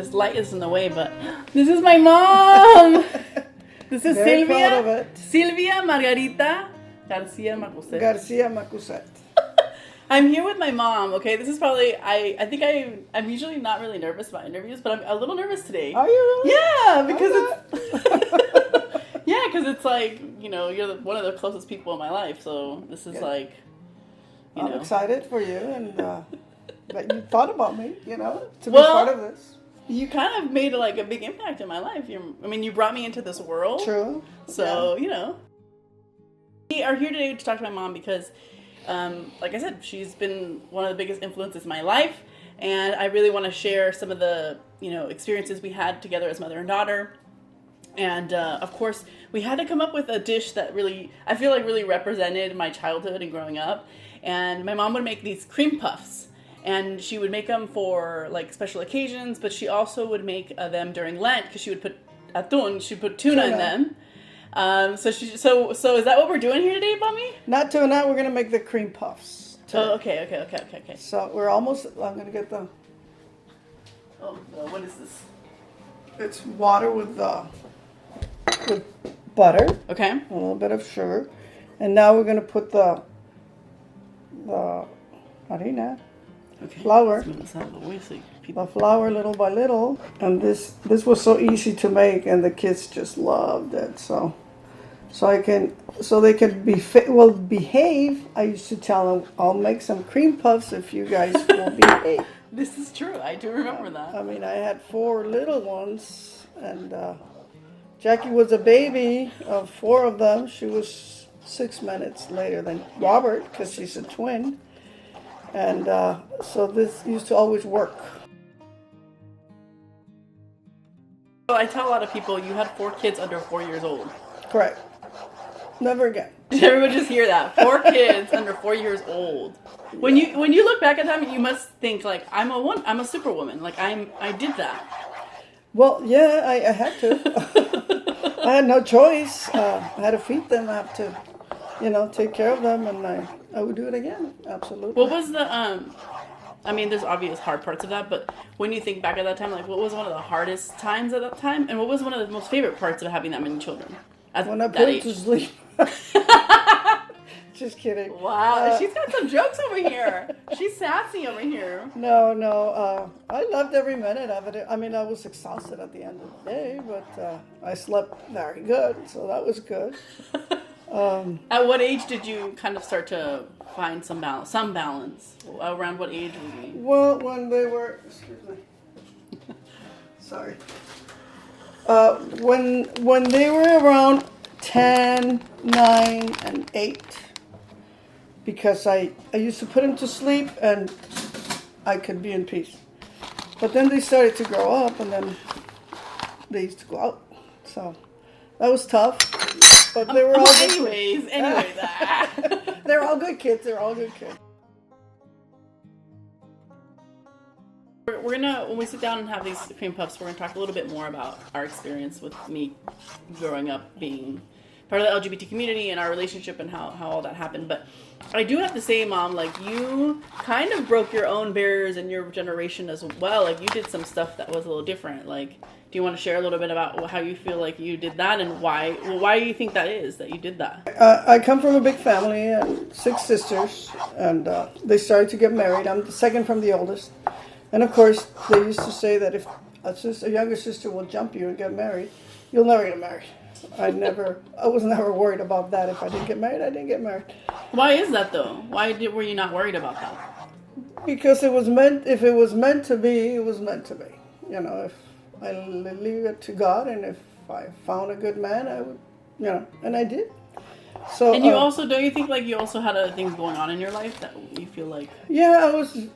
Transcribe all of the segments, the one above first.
this light is in the way, but this is my mom. This is Very proud of it. Silvia Margarita Garcia Macuset. Garcia Macuset. I'm here with my mom, okay? This is probably, I think I'm usually not really nervous about interviews, but I'm a little nervous today. Are you really? Yeah, because yeah, because it's like, you know, you're one of the closest people in my life, so this is like, you know. I'm excited for you and that you thought about me, you know, to be Well, part of this. You kind of made like a big impact in my life. You brought me into this world. True. So, you know. We are here today to talk to my mom because, like I said, she's been one of the biggest influences in my life. And I really want to share some of the, you know, experiences we had together as mother and daughter. And, of course, we had to come up with a dish that really, I feel like really represented my childhood and growing up. And my mom would make these cream puffs. And she would make them for like special occasions, but she also would make them during Lent because she would put atún, she'd put tuna in them. So is that what we're doing here today, Mommy? Not tuna, we're gonna make the cream puffs today. Oh, okay. So we're almost. I'm gonna get the. Oh, what is this? It's water with butter. Okay. A little bit of sugar, and now we're gonna put the harina. Okay. Flour. The The flour little by little, and this was so easy to make, and the kids just loved it. So they can behave. I used to tell them, I'll make some cream puffs if you guys will behave. This is true. I do remember that. I mean, I had 4 little ones, and Jackie was a baby of 4 of them. She was 6 minutes later than Robert because she's a twin. And so this used to always work. Well, I tell a lot of people you had 4 kids under 4 years old. Correct. Never again. Did everyone just hear that? 4 kids under 4 years old. When you look back at them, you must think like I'm a superwoman. Like I did that. Well, yeah, I had to. I had no choice. I had to feed them. I have to, take care of them, and I would do it again. Absolutely. What was the I mean, there's obvious hard parts of that, but when you think back at that time, like what was one of the hardest times at that time, and what was one of the most favorite parts of having that many children? When I put them to sleep. Just kidding. Wow, she's got some jokes over here. She's sassy over here. No. I loved every minute of it. I mean, I was exhausted at the end of the day, but I slept very good, so that was good. At what age did you kind of start to find some balance? Around what age were you? Well, when they were, excuse me. Sorry. When they were around 10, 9, and 8, because I used to put them to sleep and I could be in peace. But then they started to grow up, and then they used to go out. So that was tough. But they were all anyways. They're all good kids. We're gonna, when we sit down and have these cream puffs, we're gonna talk a little bit more about our experience with me growing up being part of the LGBT community and our relationship and how all that happened. But I do have to say, Mom, like you kind of broke your own barriers in your generation as well. Like you did some stuff that was a little different. Like, do you want to share a little bit about how you feel like you did that and why do you think that is that you did that? I come from a big family and 6 sisters, and they started to get married. I'm the second from the oldest. And of course, they used to say that if a younger sister will jump you and get married, you'll never get married. I was never worried about that. If I didn't get married, I didn't get married. Why is that though? Were you not worried about that? Because if it was meant to be, it was meant to be. If I leave it to God, and if I found a good man, I would, and I did. So. And you also, don't you think like you also had other things going on in your life that you feel like? Yeah,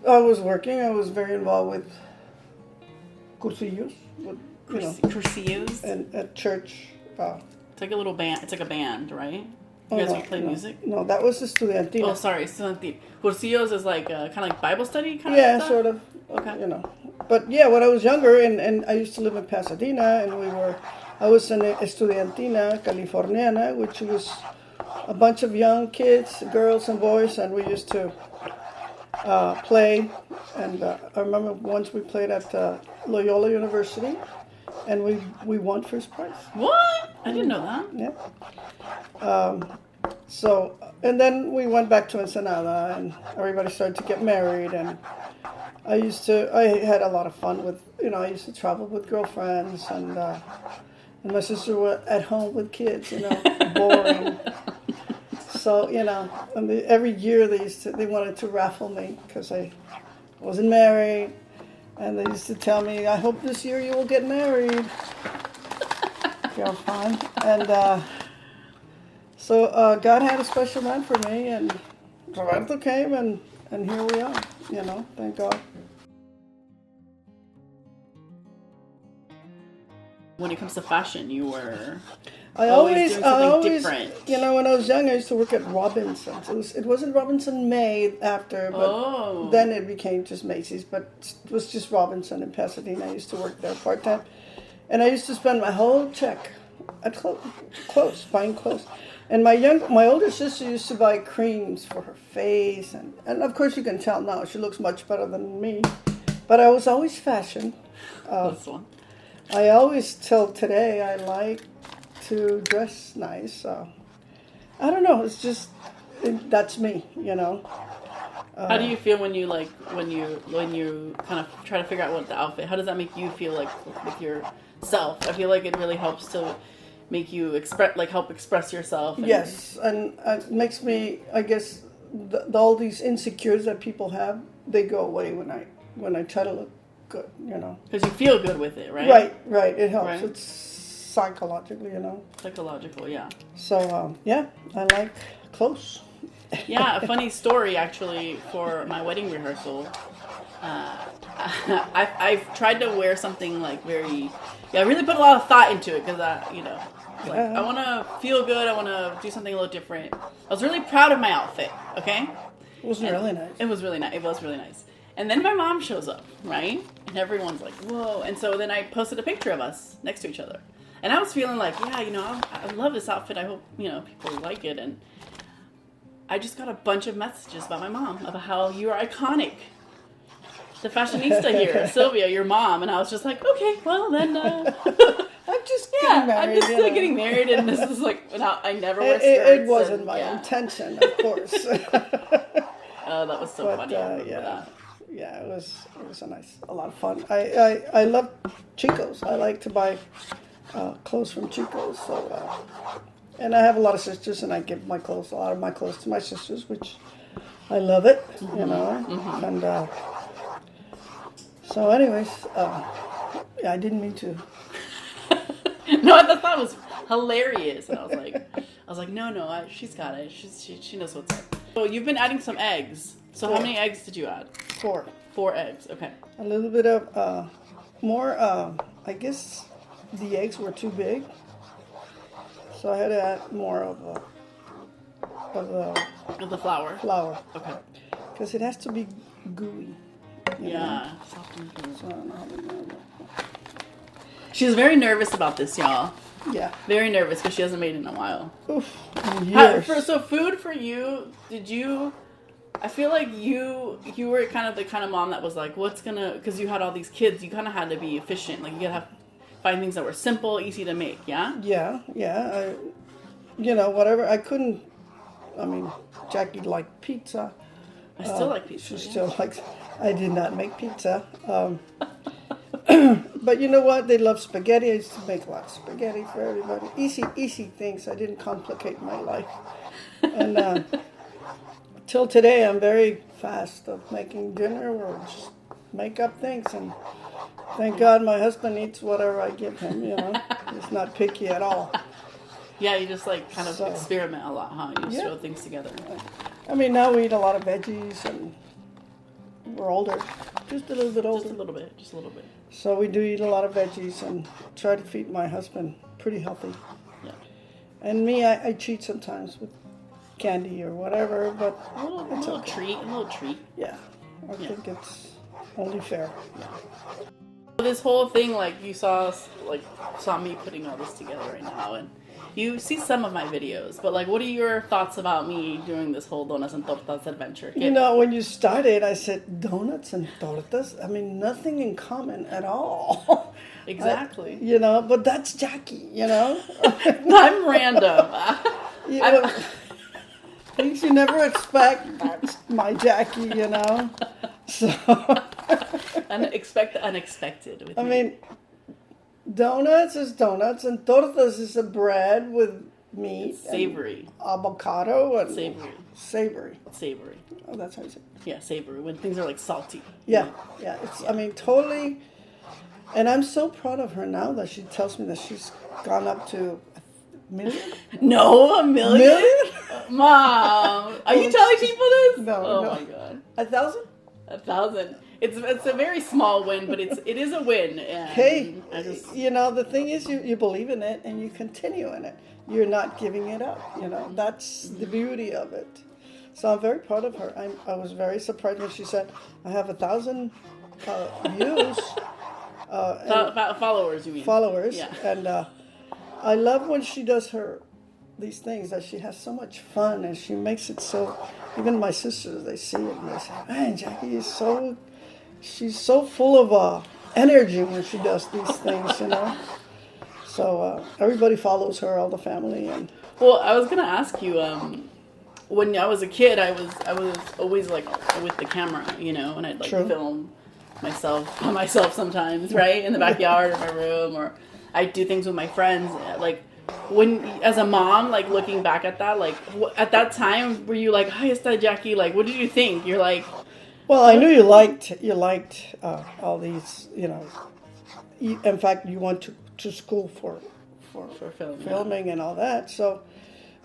I was working. I was very involved with cursillos. Cursillos? And at church. It's like a little band. It's like a band, right? You guys would play music? No, that was estudiantina. Oh, sorry, estudiantina. Cursillos is like kind of like Bible study kind of stuff? Sort of. Okay. But yeah, when I was younger, and I used to live in Pasadena, and I was in Estudiantina Californiana, which was a bunch of young kids, girls and boys, and we used to play. And I remember once we played at Loyola University, and we won first prize. What? I didn't know that. Yeah. So, and then we went back to Ensenada, and everybody started to get married, and I had a lot of fun with, I used to travel with girlfriends, and my sister was at home with kids, boring. So, every year they wanted to raffle me because I wasn't married, and they used to tell me, I hope this year you will get married. Yeah, fun. And so God had a special man for me, and Roberto came, and here we are, thank God. When it comes to fashion, you were I always always, doing something different. when I was young, I used to work at Robinson's. It wasn't Robinson May after, but then it became just Macy's. But it was just Robinson in Pasadena. I used to work there part time, and I used to spend my whole check at clothes, buying clothes. And my older sister used to buy creams for her face, and of course you can tell now she looks much better than me. But I was always fashion. This one. I always till today I like to dress nice. I don't know. It's just that's me, How do you feel when you kind of try to figure out what the outfit? How does that make you feel like with yourself? I feel like it really helps to make you help express yourself. Yes, and it makes me. I guess all these insecurities that people have, they go away when I try to look good, Because you feel good with it, right? Right. It helps. Right. It's psychologically, Psychological, yeah. So, I like clothes. Yeah, a funny story actually for my wedding rehearsal. I've tried to wear something like I really put a lot of thought into it because I want to feel good. I want to do something a little different. I was really proud of my outfit. Okay. It was really nice. It was really nice. It was really nice. And then my mom shows up, right? And everyone's like, whoa. And so then I posted a picture of us next to each other. And I was feeling like, I love this outfit. I hope, people like it. And I just got a bunch of messages about my mom, about how you are iconic. The fashionista here, Sylvia, your mom. And I was just like, okay, well then. I'm just getting married. I'm just getting married. And this is I never wear skirts. It wasn't my intention, of course. Oh, that was so funny. I remember that. Yeah, it was a lot of fun. I love Chico's. I like to buy clothes from Chico's. So, and I have a lot of sisters, and I give a lot of my clothes to my sisters, which I love it, Mm-hmm. And so, anyways, I didn't mean to. No, I thought it was hilarious, and I was like, no, she's got it. She knows what's up. So you've been adding some eggs. So 4. How many eggs did you add? 4. 4 eggs. Okay. A little bit of more. I guess the eggs were too big, so I had to add more of the flour. Flour. Okay. Because it has to be gooey. Yeah. Soft and gooey. So I don't know how to do that. She was very nervous about this, y'all. Yeah. Very nervous because she hasn't made it in a while. Oof. Years. So food for you, I feel like you were kind of mom that was like, because you had all these kids, you kind of had to be efficient. Like, you gotta find things that were simple, easy to make, yeah? Yeah. Whatever. I couldn't, Jackie liked pizza. I still like pizza. She still likes, I did not make pizza. But you know what? They love spaghetti. I used to make a lot of spaghetti for everybody. Easy things. I didn't complicate my life. And till today, I'm very fast of making dinner or just make up things. And thank God my husband eats whatever I give him, He's not picky at all. Yeah, you just experiment a lot, huh? You just throw things together. Now we eat a lot of veggies, and we're older. Just a little bit older. Just a little bit. So we do eat a lot of veggies and try to feed my husband pretty healthy. Yeah. And me, I cheat sometimes with candy or whatever, but a little treat. Yeah, I think it's only fair. Yeah. This whole thing, you saw me putting all this together right now, and you see some of my videos, but like, what are your thoughts about me doing this whole Donas and Tortas adventure? You know, when you started, I said, donuts and tortas? I mean, nothing in common at all. Exactly. You know, but that's Jackie, you know? I'm random. Things you never expect, that's my Jackie, you know? So. Expect the unexpected with I me. mean, donuts is donuts, and tortas is a bread with meat. Savory. And avocado and Savory. Savory. Savory. Oh, that's how you say it. Yeah, savory. When things are like salty. Yeah, yeah. It's, I mean, totally. And I'm so proud of her now that she tells me that she's gone up to $1 million. No, $1 million? Million? Mom, are you telling people this? No, Oh no. my god. 1,000? 1,000. It's a very small win, but it is a win. And Hey, I just, you know, the thing is you believe in it and you continue in it. You're not giving it up, you know. That's the beauty of it. So I'm very proud of her. I was very surprised when she said, I have 1,000 views. Followers, you mean? Followers. Yeah. And I love when she does these things, that she has so much fun and she makes it so, even my sisters, they see it and they say, man, Jackie is she's so full of energy when she does these things, you know. So everybody follows her, all the family. And Well, I was gonna ask you, when I was a kid, I was always like with the camera, you know, and I'd like True. film myself sometimes, right, in the backyard of my room, or I'd do things with my friends. Like, when, as a mom, like looking back at that, like at that time, were you like, "Hi, está Jackie"? Like, what did you think? You're like, well, I knew you liked all these, you know. In fact, you went to school for film, filming and all that. So,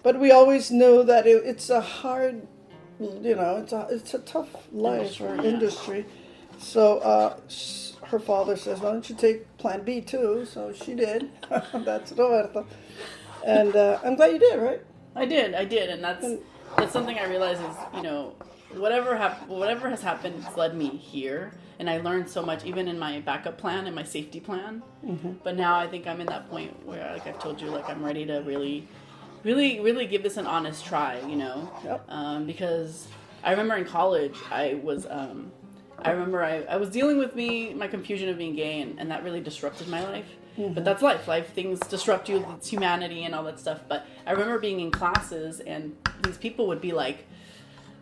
but we always knew that it's a hard, you know, it's a tough life or industry. So her father says, "Why don't you take Plan B too?" So she did. That's Roberto, and I'm glad you did. Right? I did, and that's something I realize is, you know, whatever has happened has led me here, and I learned so much, even in my backup plan and my safety plan. Mm-hmm. But now I think I'm in that point where, like I've told you, like I'm ready to really give this an honest try, you know. Yep. Because I remember in college I was dealing with my confusion of being gay, and that really disrupted my life. Mm-hmm. But that's life. Things disrupt you. It's humanity and all that stuff. But I remember being in classes, and these people would be like,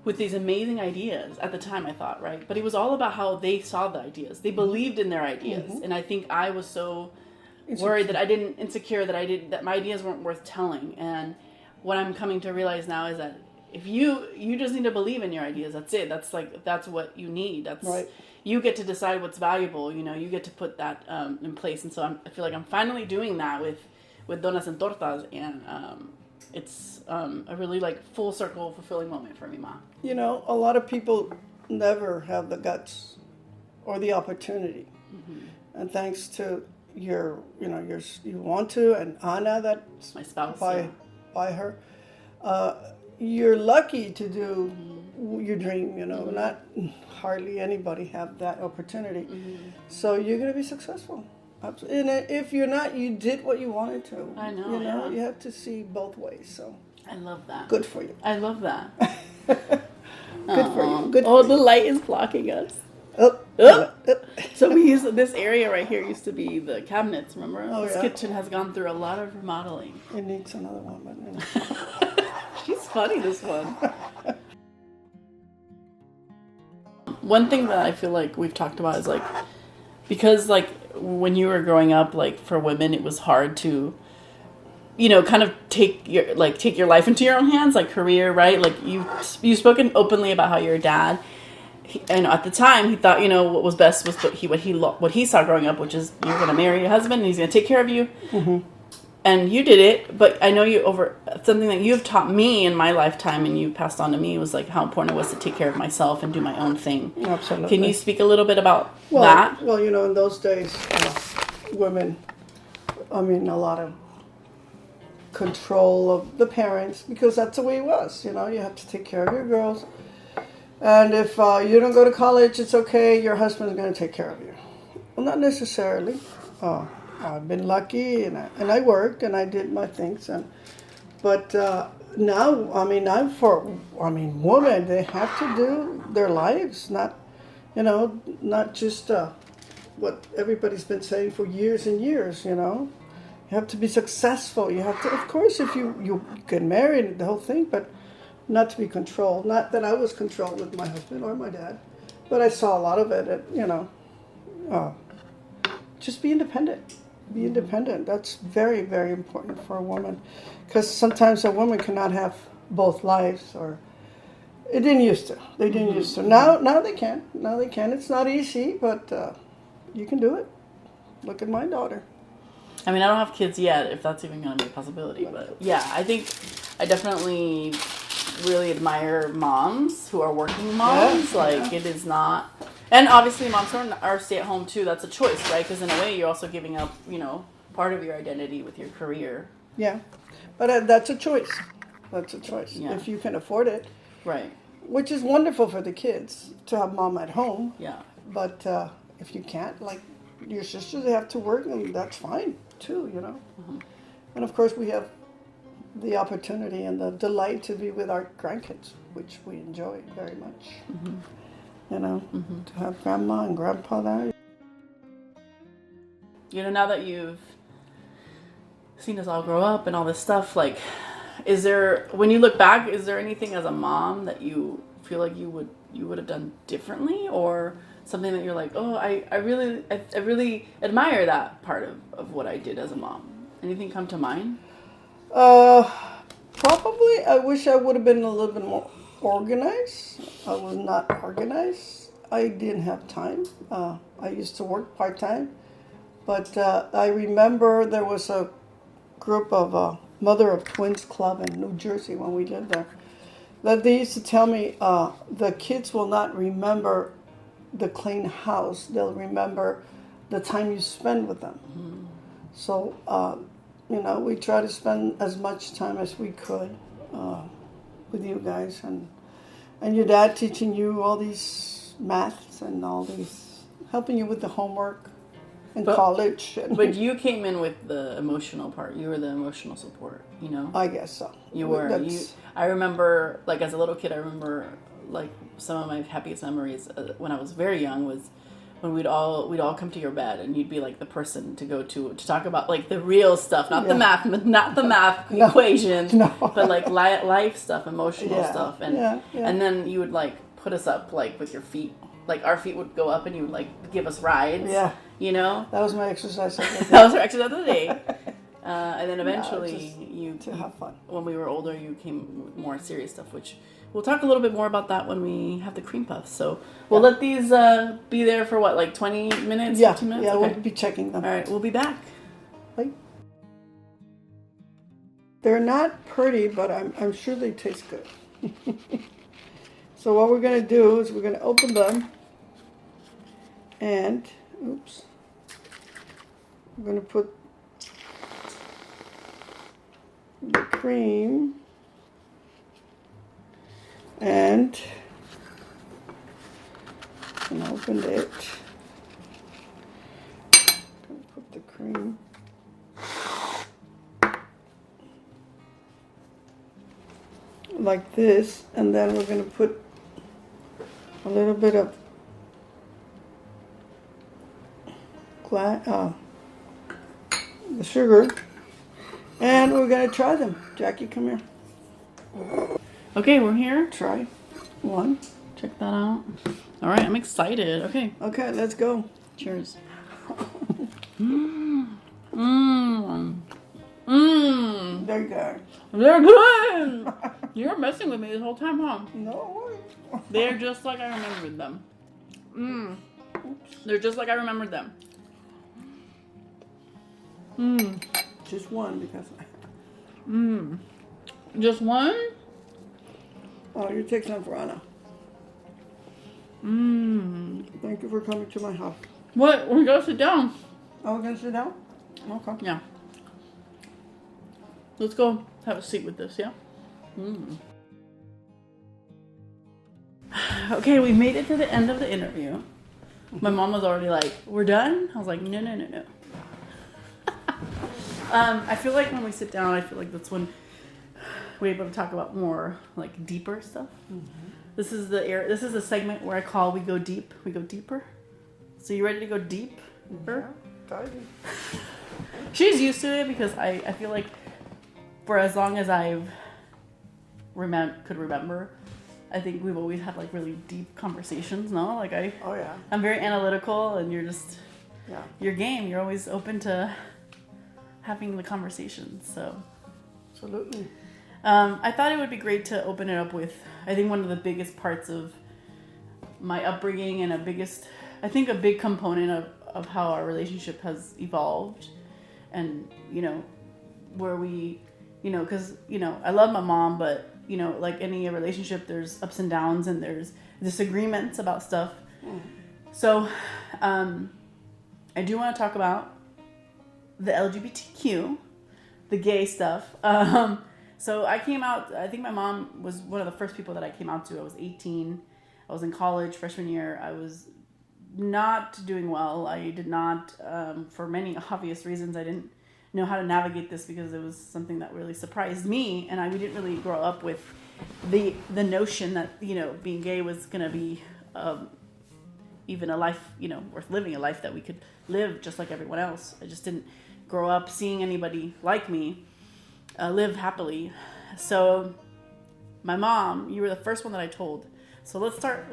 with these amazing ideas at the time, I thought, right? But it was all about how they saw the ideas. They believed in their ideas. Mm-hmm. And I think I was so worried that my ideas weren't worth telling. And what I'm coming to realize now is that if you just need to believe in your ideas, that's it. That's what you need. That's right. You get to decide what's valuable, you know, you get to put that in place. And so I feel like I'm finally doing that with Donas and Tortas, and it's a really full circle fulfilling moment for me, Ma. You know, a lot of people never have the guts or the opportunity. Mm-hmm. And thanks to you want to, and Anna, that's my spouse, by her, you're lucky to do your dream, you know. Mm-hmm. Not hardly anybody have that opportunity. Mm-hmm. So you're going to be successful. Absolutely. And if you're not, you did what you wanted to. I know. You know, you have to see both ways. So I love that. Good for you. I love that. Good for you. Good. Oh, the light is blocking us. Oh. So we use this area right here used to be the cabinets. Remember? Oh, this kitchen has gone through a lot of remodeling. It needs another one, but you know. She's funny, this one. One thing that I feel like we've talked about is because when you were growing up, for women, it was hard to, you know, kind of take your life into your own hands, career, right? You've spoken openly about how your dad, and at the time he thought, you know, what was best was what he saw growing up, which is you're going to marry your husband and he's going to take care of you. Mm-hmm. And you did it, but I know something that you've taught me in my lifetime and you passed on to me was how important it was to take care of myself and do my own thing. Absolutely. Can you speak a little bit about that? Well, you know, in those days, women, a lot of control of the parents, because that's the way it was. You know, you have to take care of your girls. And if you don't go to college, it's okay, your husband's going to take care of you. Well, not necessarily. I've been lucky, and I worked and I did my things, but now, women, they have to do their lives, not just what everybody's been saying for years and years. You have to be successful. You have to, of course, if you get married, the whole thing, but not to be controlled. Not that I was controlled with my husband or my dad, but I saw a lot of it. Just be independent. Be independent. That's very, very important for a woman, because sometimes a woman cannot have both lives, or it didn't used to. They didn't used to. Now they can. Now they can. It's not easy, but you can do it. Look at my daughter. I mean, I don't have kids yet, if that's even going to be a possibility. But yeah, I think I definitely really admire moms who are working moms. It is not. And obviously, moms who are stay-at-home too. That's a choice, right? Because in a way, you're also giving up, part of your identity with your career. Yeah, but that's a choice. That's a choice. Yeah. If you can afford it. Right. Which is wonderful for the kids to have mom at home. Yeah. But if you can't, like your sisters, they have to work, and that's fine too, Mm-hmm. And of course, we have the opportunity and the delight to be with our grandkids, which we enjoy very much. Mm-hmm. To have grandma and grandpa there. Now that you've seen us all grow up and all this stuff, when you look back, is there anything as a mom that you feel like you would have done differently, or something that you're like, oh, I really admire that part of what I did as a mom? Anything come to mind? Probably. I wish I would have been a little bit more organized. I was not organized. I didn't have time. I used to work part-time. But I remember there was a group of Mother of Twins Club in New Jersey when we lived there, that they used to tell me the kids will not remember the clean house. They'll remember the time you spend with them. Mm-hmm. So, we try to spend as much time as we could with you guys, and your dad teaching you all these maths and all these, helping you with the homework in college. But you came in with the emotional part. You were the emotional support, I guess so. You were. I remember, as a little kid, some of my happiest memories when I was very young was when we'd all come to your bed, and you'd be the person to go to talk about the real stuff, not the math equations, but life stuff, emotional stuff, and then you would put us up with your feet, our feet would go up, and you would give us rides. Yeah. That was my exercise. That was our exercise of the day. And then eventually, to have fun. When we were older, you came with more serious stuff, which we'll talk a little bit more about that when we have the cream puffs. So we'll let these be there for 20 minutes, 15 minutes? Yeah, okay. We'll be checking them. All right, we'll be back. Right. They're not pretty, but I'm sure they taste good. So what we're going to do is we're going to open them, and we're going to put the cream and open it. Put the cream. Like this, and then we're going to put a little bit of the sugar, and we're going to try them. Jackie, come here. Okay, we're here. Try one. Check that out. All right, I'm excited. Okay. Okay, let's go. Cheers. There you go. They're good. You're messing with me this whole time, huh? No. They're just like I remembered them. They're just like I remembered them. Just one because. Just one? Oh, you take some for Anna. Thank you for coming to my house. What? We gotta sit down. Oh, we're gonna sit down? Okay. Yeah. Let's go have a seat with this, yeah? Okay, we made it to the end of the interview. My mom was already like, we're done? I was like, no. I feel like when we sit down, I feel like that's when we're able to talk about more like deeper stuff. Mm-hmm. This is the segment where I call we go deep. We go deeper. So you ready to go deeper? Yeah, She's used to it because I feel like for as long as I've could remember, I think we've always had like really deep conversations. No, like I'm very analytical, and you're just your game. You're always open to having the conversations. So absolutely. I thought it would be great to open it up with, I think one of the biggest parts of my upbringing and a big component of how our relationship has evolved, and where we, because I love my mom, but like any relationship, there's ups and downs and there's disagreements about stuff. So I do want to talk about the LGBTQ, the gay stuff. So I came out, I think my mom was one of the first people that I came out to. I was 18. I was in college, freshman year. I was not doing well. I did not, for many obvious reasons, I didn't know how to navigate this because it was something that really surprised me. And we didn't really grow up with the notion that, being gay was going to be even a life, worth living, a life that we could live just like everyone else. I just didn't grow up seeing anybody like me live happily. So my mom, you were the first one that I told. So let's start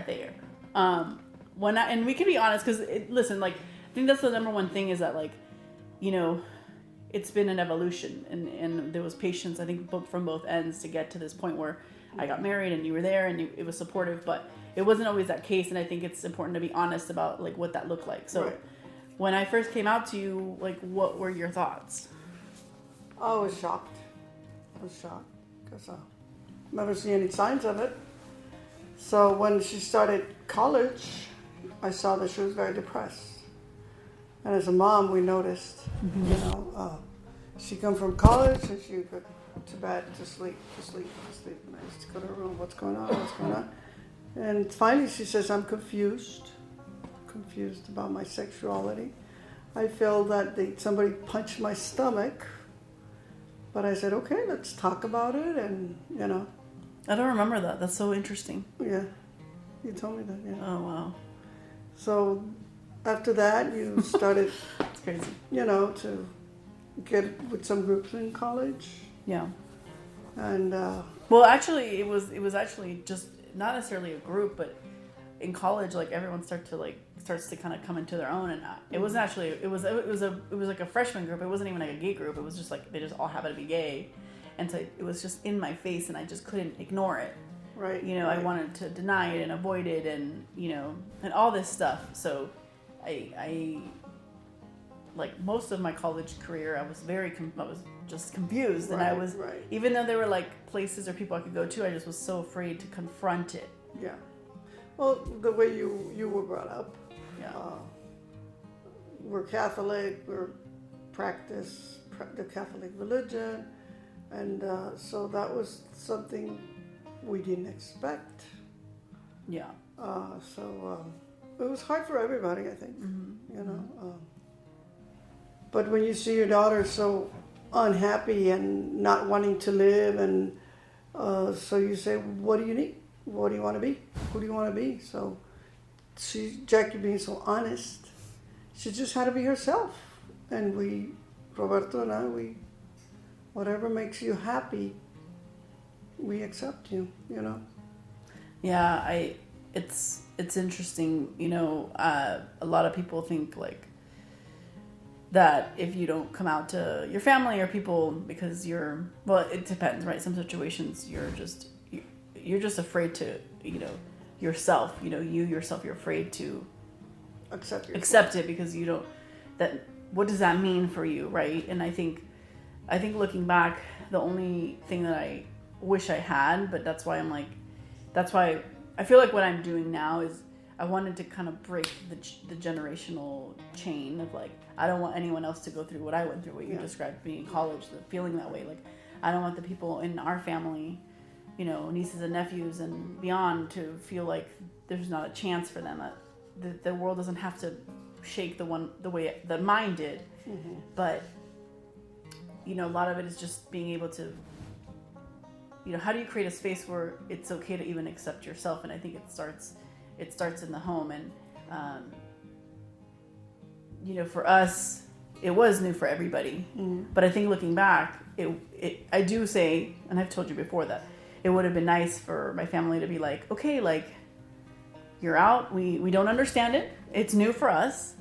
there. And we can be honest, because listen, like, I think that's the number one thing is that, like, it's been an evolution, and there was patience, I think, from both ends to get to this point where I got married and you were there and it was supportive, but it wasn't always that case. And I think it's important to be honest about like what that looked like. So when I first came out to you, like, what were your thoughts? I was shocked. Because I never see any signs of it. So when she started college, I saw that she was very depressed. And as a mom, we noticed, she come from college and she would go to bed, to sleep. And I used to go to her room, what's going on? And finally she says, I'm confused about my sexuality. I feel that somebody punched my stomach. But I said, okay, let's talk about it, and, I don't remember that. That's so interesting. Yeah, you told me that, yeah. Oh, wow. So after that, you started, It's crazy. To get with some groups in college. Yeah. And, well, actually, it was actually just not necessarily a group, but in college, like, everyone starts to kind of come into their own, and it wasn't actually, it was like a freshman group. It wasn't even like a gay group. It was just like they just all happened to be gay, and so it was just in my face, and I just couldn't ignore it. Right. I wanted to deny it and avoid it, and and all this stuff. So I like most of my college career, I was I was just confused, and I was even though there were like places or people I could go to, I just was so afraid to confront it. Yeah. Well, the way you were brought up, we're Catholic, we're practice the Catholic religion, and so that was something we didn't expect. Yeah. So it was hard for everybody, I think. Mm-hmm. But when you see your daughter so unhappy and not wanting to live, and so you say, what do you need? What do you want to be? Who do you want to be? So Jackie being so honest, she just had to be herself. And Roberto and I, whatever makes you happy, we accept you, Yeah, it's interesting, a lot of people think like that if you don't come out to your family or people because it depends, right? Some situations you're just afraid to, yourself, you yourself, you're afraid to accept it because you don't, what does that mean for you, right? And I think looking back, the only thing that I wish I had, but that's why I feel like what I'm doing now is I wanted to kind of break the generational chain of like, I don't want anyone else to go through what I went through, what you described being in college, the feeling that way. Like, I don't want the people in our family, nieces and nephews and beyond to feel like there's not a chance for them, that the world doesn't have to shake the way that mine did. Mm-hmm. But you know, a lot of it is just being able to, you know, how do you create a space where it's okay to even accept yourself? And I think it starts in the home. And you know, for us, it was new for everybody. But I think looking back, I do say, and I've told you before, that it would have been nice for my family to be like, okay, like, you're out. We don't understand it. It's new for us,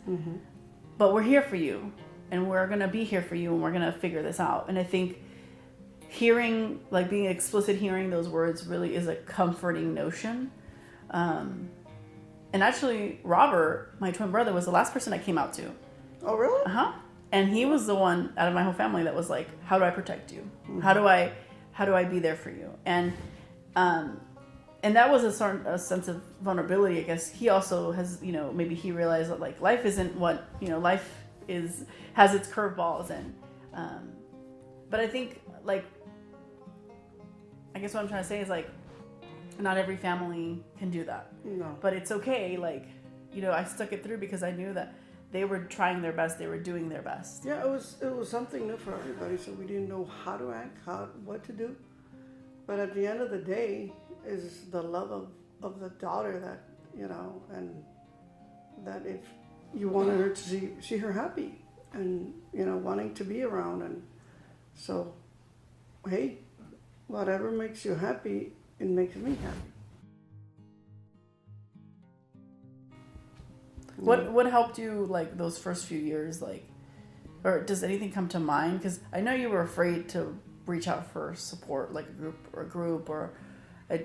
but we're here for you, and we're gonna be here for you, and we're gonna figure this out. And I think hearing, like, being explicit, hearing those words really is a comforting notion. And actually, Robert, my twin brother, was the last person I came out to. Oh, really? And he was the one out of my whole family that was like, how do I protect you? How do I be there for you? And that was a sense of vulnerability, I guess. He also has, you know, maybe he realized that, like, life isn't what, you know, life has its curveballs. And but I think, like, I guess what I'm trying to say is, like, not every family can do that. No. But it's okay. Like, you know, I stuck it through because I knew that they were trying their best. They were doing their best. Yeah, it was something new for everybody, so we didn't know how to act, what to do. But at the end of the day, is the love of the daughter that, you know, and that if you wanted her to see her happy and, you know, wanting to be around. And so, hey, whatever makes you happy, it makes me happy. What helped you, like, those first few years, like, or does anything come to mind? Because I know you were afraid to reach out for support, like a group or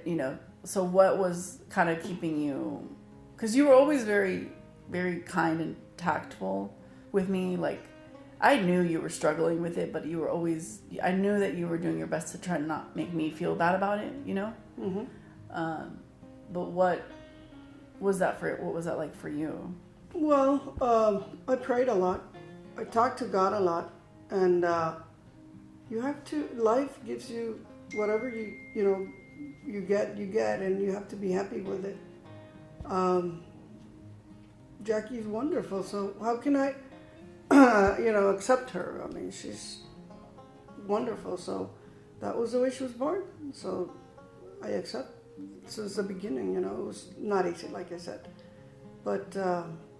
you know, so what was kind of keeping you, because you were always very, very kind and tactful with me. Like, I knew you were struggling with it, but you were always, I knew that you were doing your best to try to not make me feel bad about it, you know? But what was that like for you? Well, I prayed a lot. I talked to God a lot. And you have to, life gives you whatever you get, and you have to be happy with it. Jackie's wonderful, so how can I, accept her? I mean, she's wonderful, so that was the way she was born. So I accept since the beginning, you know. It was not easy, like I said. But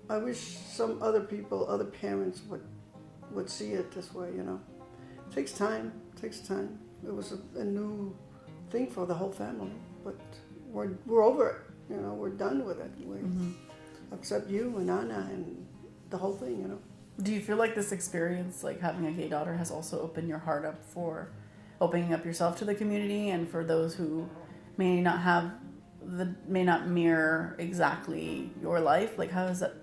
I wish some other people, other parents would see it this way, you know. It takes time. It was a new thing for the whole family, but we're over it. You know, we're done with it. We accept you and Anna and the whole thing. You know. Do you feel like this experience, like having a gay daughter, has also opened your heart up for opening up yourself to the community, and for those who may not mirror exactly your life? Like, how has that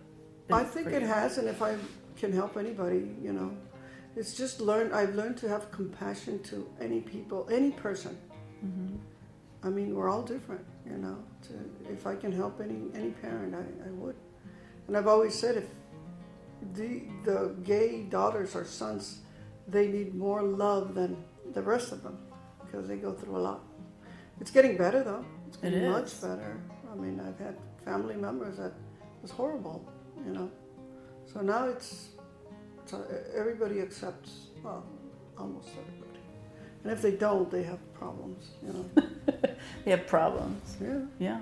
been? I think it has, and if I can help anybody, you know. It's just I've learned to have compassion to any people, any person. I mean, we're all different, you know. If I can help any parent, I would. And I've always said, if the gay daughters or sons, they need more love than the rest of them, because they go through a lot. It's getting better, though. It's getting much better. I mean, I've had family members that was horrible, you know. So now everybody accepts, well, almost everybody. And if they don't, they have problems, you know. They have problems. Yeah.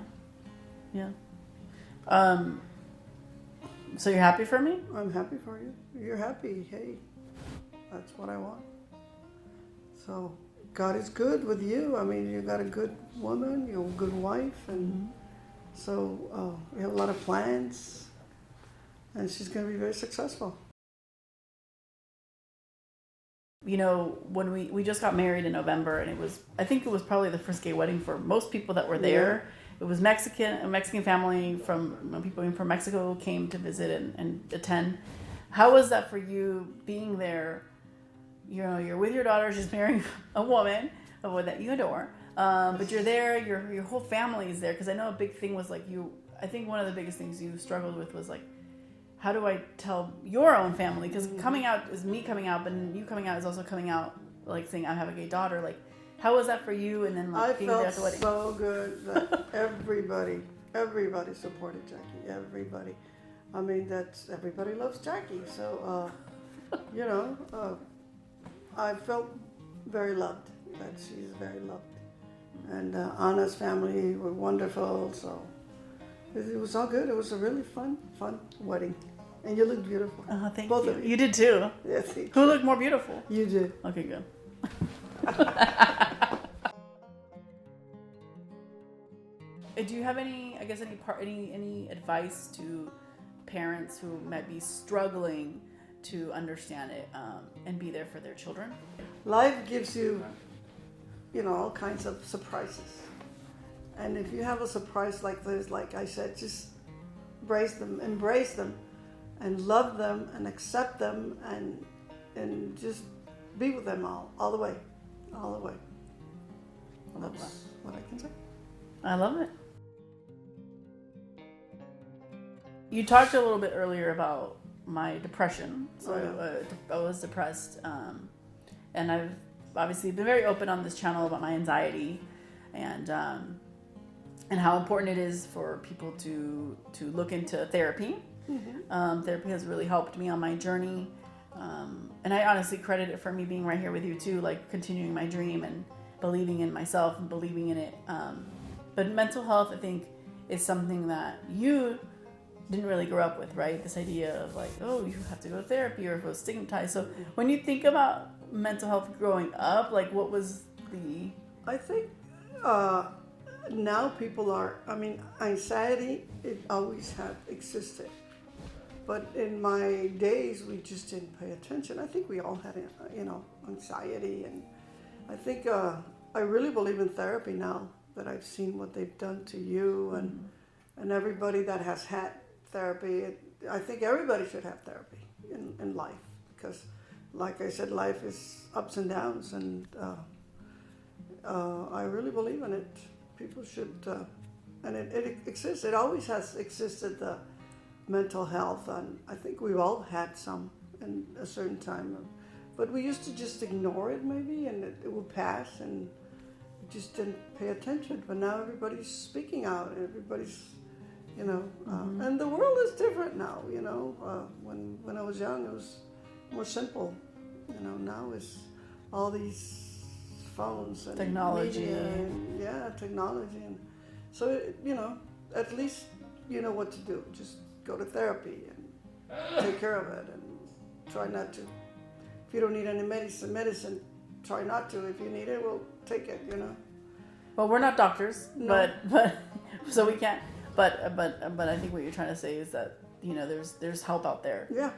So you're happy for me? I'm happy for you. You're happy. Hey, that's what I want. So God is good with you. I mean, you got a good woman, you're a good wife, and so we have a lot of plans, and she's going to be very successful. You know, when we just got married in November, and I think it was probably the first gay wedding for most people that were there. Yeah. It was a Mexican family people from Mexico came to visit and attend. How was that for you, being there? You know, you're with your daughter, she's marrying a woman that you adore, but you're there, your whole family is there. Because I know a big thing was, like, I think one of the biggest things you struggled with was, like, how do I tell your own family? Because coming out is me coming out, but you coming out is also coming out, like, saying I have a gay daughter. Like, how was that for you? And then, like, being there at the wedding. I felt so good that everybody supported Jackie. Everybody. I mean, everybody loves Jackie. So, you know, I felt very loved, that she's very loved. And Anna's family were wonderful, so it was all good. It was a really fun wedding. And you look beautiful. Thank Both you. of you. You did too. Yes. Who looked more beautiful? You did. Okay, good. Do you have any advice to parents who might be struggling to understand it and be there for their children? Life gives you, all kinds of surprises. And if you have a surprise like this, like I said, just embrace them, and love them, and accept them, and just be with them all the way. That's what I can say. I love it. You talked a little bit earlier about my depression. So I was depressed, and I've obviously been very open on this channel about my anxiety, and how important it is for people to look into therapy. Mm-hmm. Therapy has really helped me on my journey, and I honestly credit it for me being right here with you too, like continuing my dream and believing in myself and believing in it. But mental health, I think, is something that you didn't really grow up with, right? This idea of like, oh, you have to go to therapy, or if it was stigmatized. So when you think about mental health growing up, like what was the... I think now people are, anxiety, it always had existed. But in my days, we just didn't pay attention. I think we all had, anxiety. And I think I really believe in therapy now that I've seen what they've done to you and everybody that has had therapy. I think everybody should have therapy in life, because, like I said, life is ups and downs, and I really believe in it. People should, and it exists. It always has existed, the mental health, and I think we've all had some in a certain time, but we used to just ignore it maybe, and it would pass, and we just didn't pay attention. But now everybody's speaking out, everybody's, and the world is different now. When I was young, it was more simple. Now it's all these phones and technology. Media and, technology, and so at least you know what to do. Just go to therapy and take care of it, and try not to. If you don't need any medicine, try not to. If you need it, well, take it. Well, we're not doctors, No. but so we can't. But I think what you're trying to say is that there's help out there. Yeah.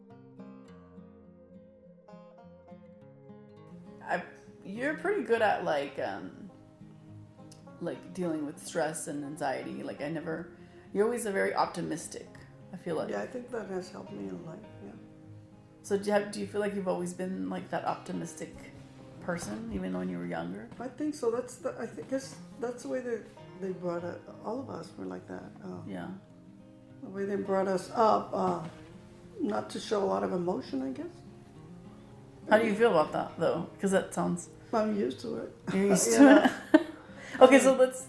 You're pretty good at like dealing with stress and anxiety. Like you're always very optimistic. I feel like. Yeah, I think that has helped me in life. Yeah. So do you feel like you've always been like that optimistic person, even when you were younger? I think so. I think that's the way they brought it. All of us were like that. Yeah. The way they brought us up, not to show a lot of emotion, I guess. How do you feel about that, though? Because that sounds... I'm used to it. You're used to it? Okay, so let's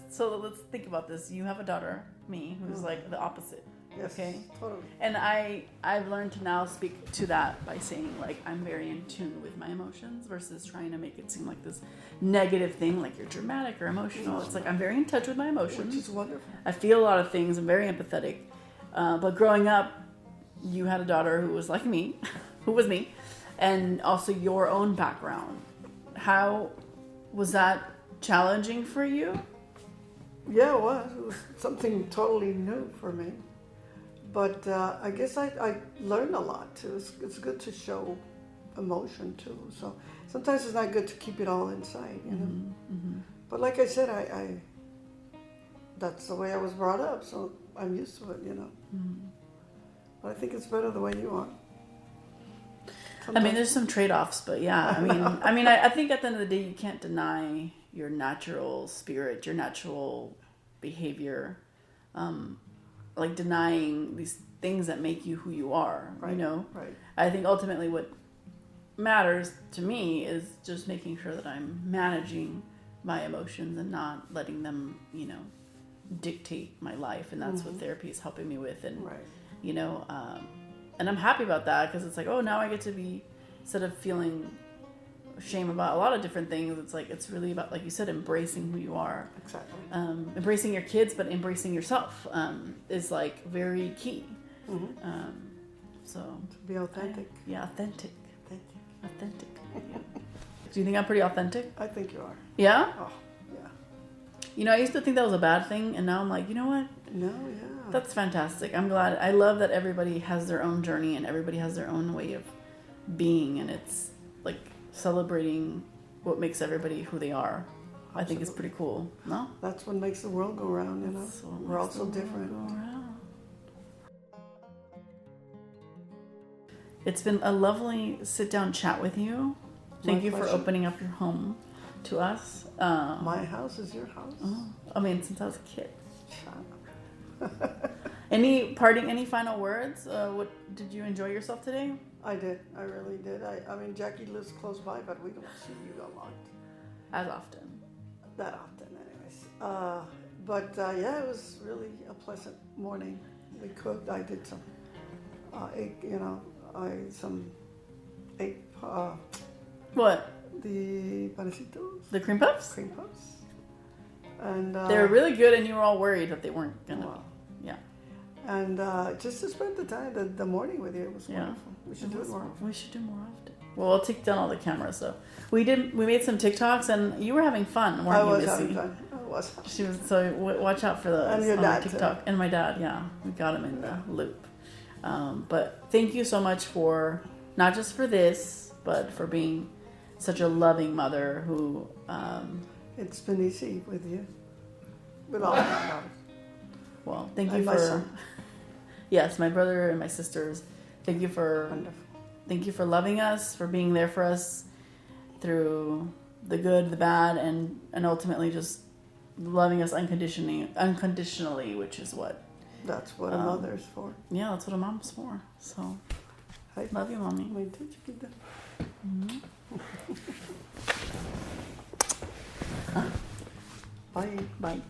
think about this. You have a daughter, me, who's like the opposite. Yes, okay? Totally. And I've learned to now speak to that by saying, like, I'm very in tune with my emotions versus trying to make it seem like this negative thing, like you're dramatic or emotional. It's like I'm very in touch with my emotions. Which is wonderful. I feel a lot of things. I'm very empathetic. But growing up, you had a daughter who was like me, who was me, and also your own background. How was that challenging for you? Yeah, it was. It was something totally new for me. But I guess I learned a lot too. It's good to show emotion too. So sometimes it's not good to keep it all inside, Mm-hmm. But like I said, I that's the way I was brought up, so I'm used to it, Mm-hmm. But I think it's better the way you are. I mean, there's some trade-offs, but yeah. I think at the end of the day, you can't deny your natural spirit, your natural behavior. Like denying these things that make you who you are, Right. Right. I think ultimately what matters to me is just making sure that I'm managing my emotions and not letting them, dictate my life. And that's what therapy is helping me with. And, Right. and I'm happy about that because it's like, oh, now I get to be, instead of feeling shame about a lot of different things. It's like, it's really about, like you said, embracing who you are. Exactly. Embracing your kids, but embracing yourself is like very key. So To be authentic. authentic. Thank you. Authentic. Yeah. Do you think I'm pretty authentic? I think you are. Yeah? Oh, yeah. You know, I used to think that was a bad thing, and now I'm like, you know what? No, yeah. That's fantastic. I'm glad. I love that everybody has their own journey and everybody has their own way of being, and it's like celebrating what makes everybody who they are. I think it's pretty cool. No? That's what makes the world go round, you know? That's what We're all makes so the world different. go around. It's been a lovely sit-down chat with you. Thank you for pleasure. opening up your home to us. My house is your house. I mean, since I was a kid. Shut up. Any final words? What did you enjoy yourself today? I did. I really did. I mean, Jackie lives close by, but we don't see you a lot. As often. That often, anyways. But yeah, it was really a pleasant morning. We cooked. I did some egg, some egg, What? the panecitos, The cream puffs? cream puffs. And They were really good, and you were all worried that they weren't gonna Wow. be. Yeah. And just to spend the time, the morning with you, it was wonderful. We should do it more often. We should do more often. Well, we'll take down all the cameras, so we made some TikToks, and you were having fun, weren't I you, was Missy? having fun. I was. She was, so watch out for those And your on dad, TikTok. too. And my dad, yeah, we got him in the loop. But thank you so much for not just for this, but for being such a loving mother who. It's been easy with you, with all my daughters. Well, thank you And my for. son. Yes, my brother and my sisters. Thank you for. Wonderful. Thank you for loving us, for being there for us through the good, the bad, and ultimately just loving us unconditionally, which is what. That's what a mother's for. Yeah, that's what a mom's for. So, Hey, love you, mommy. my chiquita. Bye. Bye.